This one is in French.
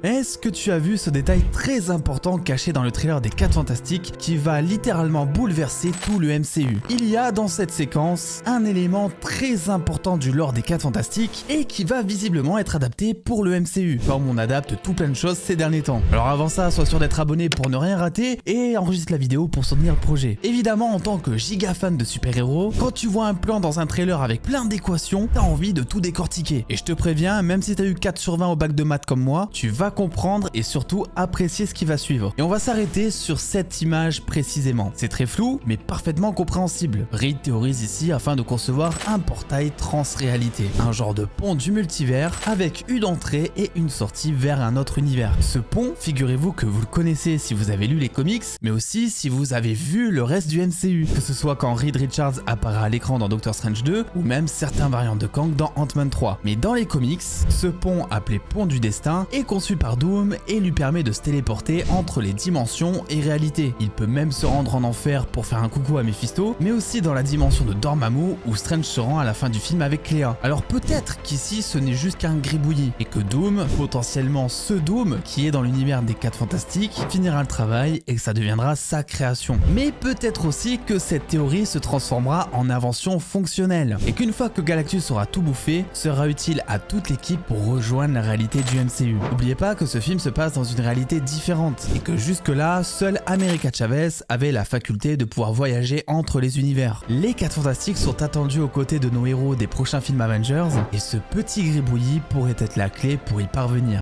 Est-ce que tu as vu ce détail très important caché dans le trailer des 4 Fantastiques qui va littéralement bouleverser tout le MCU? Il y a dans cette séquence un élément très important du lore des 4 Fantastiques et qui va visiblement être adapté pour le MCU, comme on adapte tout plein de choses ces derniers temps. Alors avant ça, sois sûr d'être abonné pour ne rien rater et enregistre la vidéo pour soutenir le projet. Évidemment, en tant que giga fan de super-héros, quand tu vois un plan dans un trailer avec plein d'équations, t'as envie de tout décortiquer. Et je te préviens, même si t'as eu 4 sur 20 au bac de maths comme moi, tu vas comprendre et surtout apprécier ce qui va suivre. Et on va s'arrêter sur cette image précisément. C'est très flou, mais parfaitement compréhensible. Reed théorise ici afin de concevoir un portail transréalité, un genre de pont du multivers avec une entrée et une sortie vers un autre univers. Ce pont, figurez-vous que vous le connaissez si vous avez lu les comics, mais aussi si vous avez vu le reste du MCU, que ce soit quand Reed Richards apparaît à l'écran dans Doctor Strange 2 ou même certains variantes de Kang dans Ant-Man 3. Mais dans les comics, ce pont appelé pont du destin est conçu par Doom et lui permet de se téléporter entre les dimensions et réalités. Il peut même se rendre en enfer pour faire un coucou à Mephisto, mais aussi dans la dimension de Dormammu où Strange se rend à la fin du film avec Clea. Alors peut-être qu'ici ce n'est juste qu'un gribouillis et que Doom, potentiellement ce Doom qui est dans l'univers des 4 Fantastiques, finira le travail et que ça deviendra sa création. Mais peut-être aussi que cette théorie se transformera en invention fonctionnelle et qu'une fois que Galactus aura tout bouffé, sera utile à toute l'équipe pour rejoindre la réalité du MCU. N'oubliez pas que ce film se passe dans une réalité différente et que jusque-là, seule America Chavez avait la faculté de pouvoir voyager entre les univers. Les 4 Fantastiques sont attendus aux côtés de nos héros des prochains films Avengers et ce petit gribouillis pourrait être la clé pour y parvenir.